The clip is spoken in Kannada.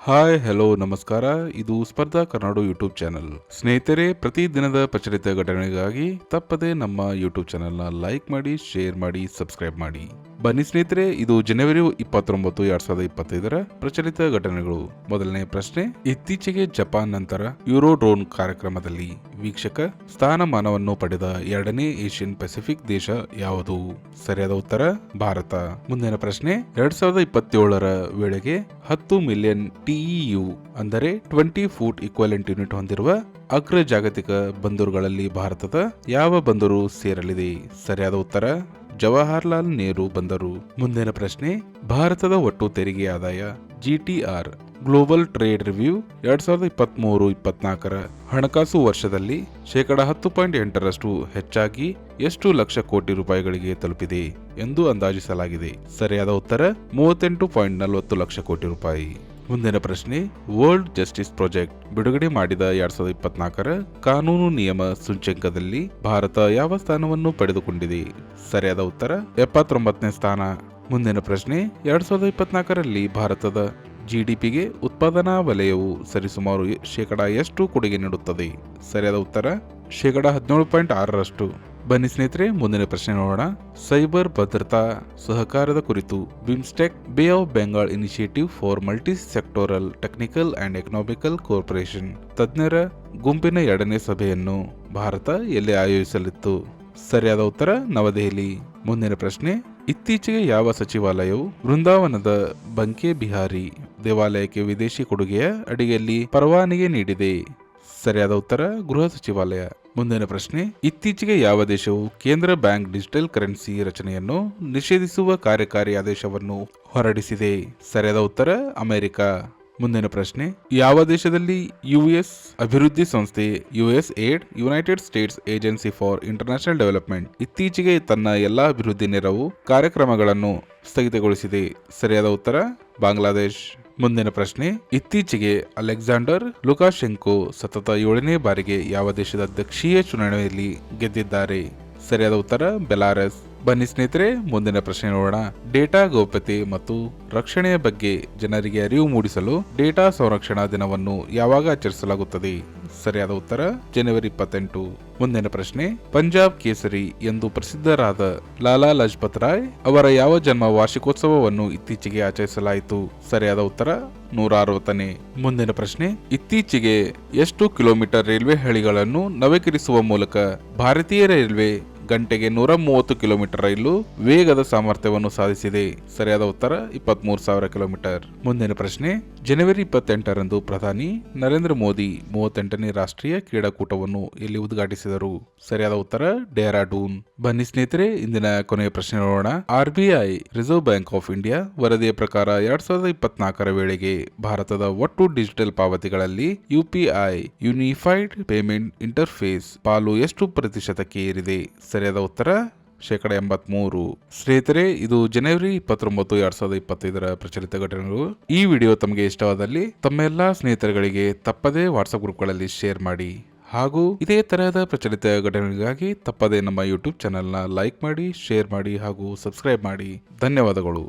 ಹಾಯ್ ಹಲೋ ನಮಸ್ಕಾರ. ಇದು ಸ್ಪರ್ಧಾ ಕನ್ನಡ ಯೂಟ್ಯೂಬ್ ಚಾನೆಲ್. ಸ್ನೇಹಿತರೆ, ಪ್ರತಿದಿನದ ಪ್ರಚಲಿತ ಘಟನೆಗಾಗಿ ತಪ್ಪದೆ ನಮ್ಮ ಯೂಟ್ಯೂಬ್ ಚಾನೆಲ್ನ ಲೈಕ್ ಮಾಡಿ, ಶೇರ್ ಮಾಡಿ, ಸಬ್ಸ್ಕ್ರೈಬ್ ಮಾಡಿ. ಬನ್ನಿ ಸ್ನೇಹಿತರೆ, ಇದು ಜನವರಿ 29, 2025 ಪ್ರಚಲಿತ ಘಟನೆಗಳು. ಮೊದಲನೇ ಪ್ರಶ್ನೆ, ಇತ್ತೀಚೆಗೆ ಜಪಾನ್ ನಂತರ ಯೂರೋ ಡ್ರೋನ್ ಕಾರ್ಯಕ್ರಮದಲ್ಲಿ ವೀಕ್ಷಕ ಸ್ಥಾನಮಾನವನ್ನು ಪಡೆದ ಎರಡನೇ ಏಷ್ಯನ್ ಪೆಸಿಫಿಕ್ ದೇಶ ಯಾವುದು? ಸರಿಯಾದ ಉತ್ತರ ಭಾರತ. ಮುಂದಿನ ಪ್ರಶ್ನೆ, 2027 ವೇಳೆಗೆ 10 ಮಿಲಿಯನ್ TEU ಅಂದರೆ 20 ಫೂಟ್ ಇಕ್ವಲೆಂಟ್ ಯೂನಿಟ್ ಹೊಂದಿರುವ ಅಗ್ರ ಜಾಗತಿಕ ಬಂದರುಗಳಲ್ಲಿ ಭಾರತದ ಯಾವ ಬಂದರು ಸೇರಲಿದೆ? ಸರಿಯಾದ ಉತ್ತರ ಜವಾಹರ್ಲಾಲ್ ನೆಹರು ಬಂದರು. ಮುಂದಿನ ಪ್ರಶ್ನೆ, ಭಾರತದ ಒಟ್ಟು ತೆರಿಗೆ ಆದಾಯ GTR ಗ್ಲೋಬಲ್ ಟ್ರೇಡ್ ರಿವ್ಯೂ 2023-24 ಹಣಕಾಸು ವರ್ಷದಲ್ಲಿ 10.8% ಹೆಚ್ಚಾಗಿ ಎಷ್ಟು ಲಕ್ಷ ಕೋಟಿ ರೂಪಾಯಿಗಳಿಗೆ ತಲುಪಿದೆ ಎಂದು ಅಂದಾಜಿಸಲಾಗಿದೆ? ಸರಿಯಾದ ಉತ್ತರ 38.40 ಲಕ್ಷ ಕೋಟಿ ರೂಪಾಯಿ. ಮುಂದಿನ ಪ್ರಶ್ನೆ, ವರ್ಲ್ಡ್ ಜಸ್ಟಿಸ್ ಪ್ರಾಜೆಕ್ಟ್ ಬಿಡುಗಡೆ ಮಾಡಿದ 2024 ಕಾನೂನು ನಿಯಮ ಸೂಚ್ಯಂಕದಲ್ಲಿ ಭಾರತ ಯಾವ ಸ್ಥಾನವನ್ನು ಪಡೆದುಕೊಂಡಿದೆ? ಸರಿಯಾದ ಉತ್ತರ 79ನೇ ಸ್ಥಾನ. ಮುಂದಿನ ಪ್ರಶ್ನೆ, 2024ರಲ್ಲಿ ಭಾರತದ GDPಗೆ ಉತ್ಪಾದನಾ ವಲಯವು ಸರಿಸುಮಾರು ಶೇಕಡ ಎಷ್ಟು ಕೊಡುಗೆ ನೀಡುತ್ತದೆ? ಸರಿಯಾದ ಉತ್ತರ ಶೇಕಡ 17.6ರಷ್ಟು. ಬನ್ನಿ ಸ್ನೇಹಿತರೆ, ಮುಂದಿನ ಪ್ರಶ್ನೆ ನೋಡೋಣ. ಸೈಬರ್ ಭದ್ರತಾ ಸಹಕಾರದ ಕುರಿತು BIMSTEC bay of Bengal initiative for multi sectoral technical and economical corporation ತಜ್ಞರ ಗುಂಪಿನ 2ನೇ ಸಭೆಯನ್ನು ಭಾರತ ಎಲ್ಲಿ ಆಯೋಜಿಸಲಿತ್ತು? ಸರಿಯಾದ ಉತ್ತರ ನವದೆಹಲಿ. ಮುಂದಿನ ಪ್ರಶ್ನೆ, ಇತ್ತೀಚೆಗೆ ಯಾವ ಸಚಿವಾಲಯವು ವೃಂದಾವನದ ಬಂಕೆ ಬಿಹಾರಿ ದೇವಾಲಯಕ್ಕೆ ವಿದೇಶಿ ಕೊಡುಗೆಯ ಅಡಿಯಲ್ಲಿ ಪರವಾನಗಿ ನೀಡಿದೆ? ಸರಿಯಾದ ಉತ್ತರ ಗೃಹ ಸಚಿವಾಲಯ. ಮುಂದಿನ ಪ್ರಶ್ನೆ, ಇತ್ತೀಚೆಗೆ ಯಾವ ದೇಶವು ಕೇಂದ್ರ ಬ್ಯಾಂಕ್ ಡಿಜಿಟಲ್ ಕರೆನ್ಸಿ ರಚನೆಯನ್ನು ನಿಷೇಧಿಸುವ ಕಾರ್ಯಕಾರಿ ಆದೇಶವನ್ನು ಹೊರಡಿಸಿದೆ? ಸರಿಯಾದ ಉತ್ತರ ಅಮೆರಿಕ. ಮುಂದಿನ ಪ್ರಶ್ನೆ, ಯಾವ ದೇಶದಲ್ಲಿ US ಅಭಿವೃದ್ಧಿ ಸಂಸ್ಥೆ USAID United States agency for international development ಇತ್ತೀಚೆಗೆ ತನ್ನ ಎಲ್ಲಾ ಅಭಿವೃದ್ಧಿ ನೆರವು ಕಾರ್ಯಕ್ರಮಗಳನ್ನು ಸ್ಥಗಿತಗೊಳಿಸಿದೆ? ಸರಿಯಾದ ಉತ್ತರ ಬಾಂಗ್ಲಾದೇಶ್. ಮುಂದಿನ ಪ್ರಶ್ನೆ, ಇತ್ತೀಚೆಗೆ ಅಲೆಕ್ಸಾಂಡರ್ ಲುಕಾಶೆಂಕೋ ಸತತ 7ನೇ ಬಾರಿಗೆ ಯಾವ ದೇಶದ ಅಧ್ಯಕ್ಷೀಯ ಚುನಾವಣೆಯಲ್ಲಿ ಗೆದ್ದಿದ್ದಾರೆ? ಸರಿಯಾದ ಉತ್ತರ ಬೆಲಾರಸ್. ಬನ್ನಿ ಸ್ನೇಹಿತರೆ, ಮುಂದಿನ ಪ್ರಶ್ನೆ ನೋಡೋಣ. ಡೇಟಾ ಗೌಪ್ಯತೆ ಮತ್ತು ರಕ್ಷಣೆಯ ಬಗ್ಗೆ ಜನರಿಗೆ ಅರಿವು ಮೂಡಿಸಲು ಡೇಟಾ ಸಂರಕ್ಷಣಾ ದಿನವನ್ನು ಯಾವಾಗ ಆಚರಿಸಲಾಗುತ್ತದೆ? ಸರಿಯಾದ ಉತ್ತರ ಜನವರಿ 28. ಮುಂದಿನ ಪ್ರಶ್ನೆ, ಪಂಜಾಬ್ ಕೇಸರಿ ಎಂದು ಪ್ರಸಿದ್ಧರಾದ ಲಾಲಾ ಲಜಪತ್ ರಾಯ್ ಅವರ ಯಾವ ಜನ್ಮ ವಾರ್ಷಿಕೋತ್ಸವವನ್ನು ಇತ್ತೀಚೆಗೆ ಆಚರಿಸಲಾಯಿತು? ಸರಿಯಾದ ಉತ್ತರ 160ನೇ. ಮುಂದಿನ ಪ್ರಶ್ನೆ, ಇತ್ತೀಚೆಗೆ ಎಷ್ಟು ಕಿಲೋಮೀಟರ್ ರೈಲ್ವೆ ಹಳಿಗಳನ್ನು ನವೀಕರಿಸುವ ಮೂಲಕ ಭಾರತೀಯ ರೈಲ್ವೆ ಗಂಟೆಗೆ 130 ಕಿಲೋಮೀಟರ್ ರೈಲು ವೇಗದ ಸಾಮರ್ಥ್ಯವನ್ನು ಸಾಧಿಸಿದೆ? ಸರಿಯಾದ ಉತ್ತರ 23,000 ಕಿಲೋಮೀಟರ್. ಮುಂದಿನ ಪ್ರಶ್ನೆ, ಜನವರಿ 28ರಂದು ಪ್ರಧಾನಿ ನರೇಂದ್ರ ಮೋದಿ 38ನೇ ರಾಷ್ಟ್ರೀಯ ಕ್ರೀಡಾಕೂಟವನ್ನು ಎಲ್ಲಿ ಉದ್ಘಾಟಿಸಿದರು? ಸರಿಯಾದ ಉತ್ತರ ಡೆಹ್ರಾಡೂನ್. ಬನ್ನಿ ಸ್ನೇಹಿತರೆ, ಇಂದಿನ ಕೊನೆಯ ಪ್ರಶ್ನೆ ನೋಡೋಣ. RBI reserve bank of India ವರದಿಯ ಪ್ರಕಾರ 2024 ವೇಳೆಗೆ ಭಾರತದ ಒಟ್ಟು ಡಿಜಿಟಲ್ ಪಾವತಿಗಳಲ್ಲಿ UPI ಯೂನಿಫೈಡ್ ಪೇಮೆಂಟ್ ಇಂಟರ್ಫೇಸ್ ಪಾಲು ಎಷ್ಟು ಪ್ರತಿಶತಕ್ಕೆ ಏರಿದೆ? ಸರಿಯಾದ ಉತ್ತರ ಶೇಕಡ 83. ಸ್ನೇಹಿತರೆ, ಇದು ಜನವರಿ 29, 2025 ಪ್ರಚಲಿತ ಘಟನೆಗಳು. ಈ ವಿಡಿಯೋ ತಮಗೆ ಇಷ್ಟವಾದಲ್ಲಿ ತಮ್ಮ ಎಲ್ಲಾ ಸ್ನೇಹಿತರುಗಳಿಗೆ ತಪ್ಪದೇ ವಾಟ್ಸ್ಆಪ್ ಗ್ರೂಪ್ಗಳಲ್ಲಿ ಶೇರ್ ಮಾಡಿ. ಹಾಗೂ ಇದೇ ತರಹದ ಪ್ರಚಲಿತ ಘಟನೆಗಳಿಗಾಗಿ ತಪ್ಪದೇ ನಮ್ಮ ಯೂಟ್ಯೂಬ್ ಚಾನೆಲ್ನ ಲೈಕ್ ಮಾಡಿ, ಶೇರ್ ಮಾಡಿ ಹಾಗೂ ಸಬ್ಸ್ಕ್ರೈಬ್ ಮಾಡಿ. ಧನ್ಯವಾದಗಳು.